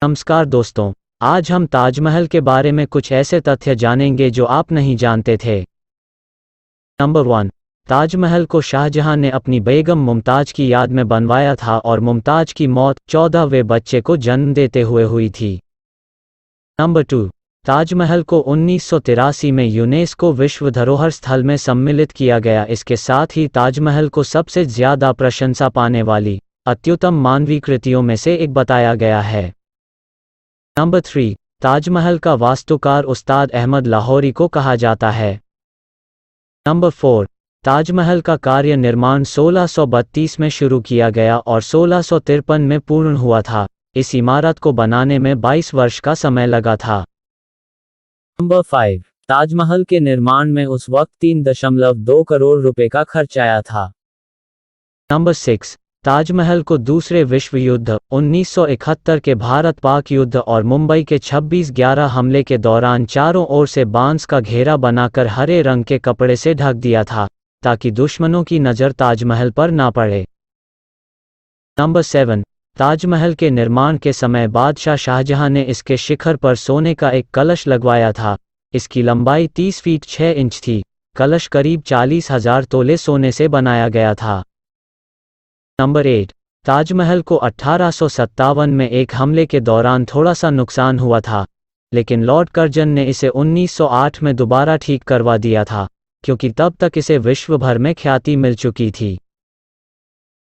नमस्कार दोस्तों, आज हम ताजमहल के बारे में कुछ ऐसे तथ्य जानेंगे जो आप नहीं जानते थे। नंबर 1। ताजमहल को शाहजहां ने अपनी बेगम मुमताज की याद में बनवाया था और मुमताज की मौत 14वें बच्चे को जन्म देते हुए हुई थी। नंबर 2। ताजमहल को 1983 में यूनेस्को विश्व धरोहर स्थल में सम्मिलित किया गया। इसके साथ ही ताजमहल को सबसे ज्यादा प्रशंसा पाने वाली अत्युत्तम मानवीय कृतियों में से एक बताया गया है। नंबर 3। ताजमहल का वास्तुकार उस्ताद अहमद लाहौरी को कहा जाता है। नंबर 4। ताजमहल का कार्य निर्माण 1632 में शुरू किया गया और 1653 में पूर्ण हुआ था। इस इमारत को बनाने में 22 वर्ष का समय लगा था। नंबर 5। ताजमहल के निर्माण में उस वक्त 3.2 करोड़ रुपए का खर्च आया था। नंबर 6। ताजमहल को दूसरे विश्व युद्ध, 1971 के भारत-पाक युद्ध और मुंबई के 26/11 हमले के दौरान चारों ओर से बांस का घेरा बनाकर हरे रंग के कपड़े से ढक दिया था, ताकि दुश्मनों की नज़र ताजमहल पर ना पड़े। नंबर 7। ताजमहल के निर्माण के समय बादशाह शाहजहां ने इसके शिखर पर सोने का एक कलश लगवाया था। इसकी लंबाई 30 फीट 6 इंच थी। कलश करीब 40,000 तोले सोने से बनाया गया था। नंबर 8। ताजमहल को 1857 में एक हमले के दौरान थोड़ा सा नुकसान हुआ था, लेकिन लॉर्ड कर्जन ने इसे 1908 में दोबारा ठीक करवा दिया था, क्योंकि तब तक इसे विश्व भर में ख्याति मिल चुकी थी।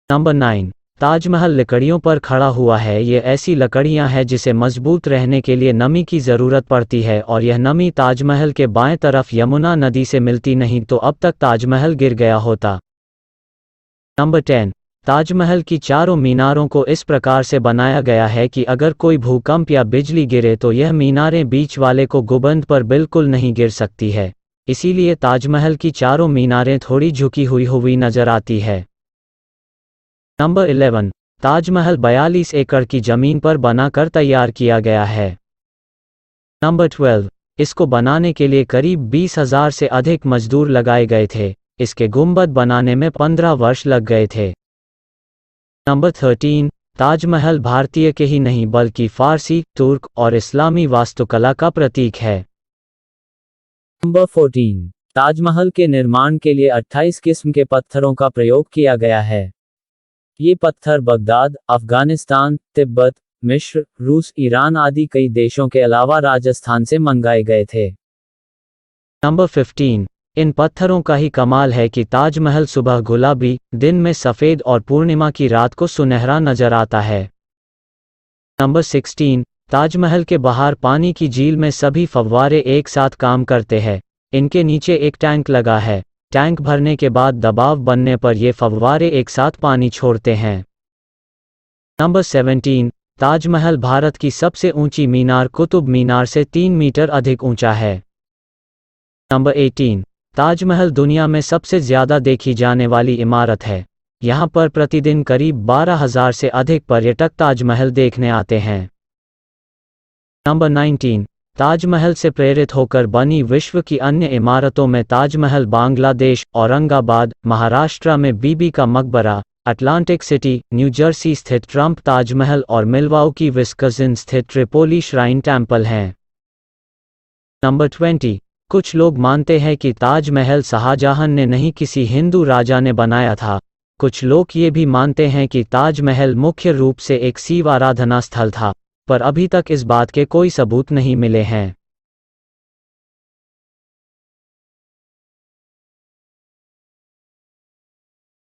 नंबर 9। ताजमहल लकड़ियों पर खड़ा हुआ है। ये ऐसी लकड़ियां हैं जिसे मजबूत रहने के लिए नमी की ज़रूरत पड़ती है, और यह नमी ताजमहल के बाएं तरफ यमुना नदी से मिलती नहीं तो अब तक ताजमहल गिर गया होता। नंबर 10। ताजमहल की चारों मीनारों को इस प्रकार से बनाया गया है कि अगर कोई भूकंप या बिजली गिरे तो यह मीनारें बीच वाले को गुंबद पर बिल्कुल नहीं गिर सकती है। इसीलिए ताजमहल की चारों मीनारें थोड़ी झुकी हुई नजर आती है। नंबर 11। ताजमहल 42 एकड़ की जमीन पर बनाकर तैयार किया गया है। नंबर 12। इसको बनाने के लिए करीब 20,000 से अधिक मजदूर लगाए गए थे। इसके गुंबद बनाने में 15 वर्ष लग गए थे। नंबर 13। ताजमहल भारतीय के ही नहीं बल्कि फारसी, तुर्क और इस्लामी वास्तुकला का प्रतीक है। नंबर 14। ताजमहल के निर्माण के लिए 28 किस्म के पत्थरों का प्रयोग किया गया है। ये पत्थर बगदाद, अफगानिस्तान, तिब्बत, मिस्र, रूस, ईरान आदि कई देशों के अलावा राजस्थान से मंगाए गए थे। नंबर 15। इन पत्थरों का ही कमाल है कि ताजमहल सुबह गुलाबी, दिन में सफ़ेद और पूर्णिमा की रात को सुनहरा नजर आता है। नंबर 16। ताजमहल के बाहर पानी की झील में सभी फव्वारे एक साथ काम करते हैं। इनके नीचे एक टैंक लगा है। टैंक भरने के बाद दबाव बनने पर ये फव्वारे एक साथ पानी छोड़ते हैं। नंबर 17। ताजमहल भारत की सबसे ऊंची मीनार कुतुब मीनार से 3 मीटर अधिक ऊंचा है। नंबर 18। ताजमहल दुनिया में सबसे ज़्यादा देखी जाने वाली इमारत है। यहाँ पर प्रतिदिन करीब 12,000 से अधिक पर्यटक ताजमहल देखने आते हैं। नंबर 19। ताजमहल से प्रेरित होकर बनी विश्व की अन्य इमारतों में ताजमहल बांग्लादेश, औरंगाबाद, महाराष्ट्र में बीबी का मकबरा, अटलांटिक सिटी, न्यू जर्सी स्थित ट्रंप ताजमहल और मिल्वाउकी विस्कॉन्सिन स्थित ट्रिपोली श्राइन टेम्पल हैं। नंबर 20। कुछ लोग मानते हैं कि ताजमहल शाहजहां ने नहीं किसी हिंदू राजा ने बनाया था। कुछ लोग ये भी मानते हैं कि ताजमहल मुख्य रूप से एक शिव आराधना स्थल था, पर अभी तक इस बात के कोई सबूत नहीं मिले हैं।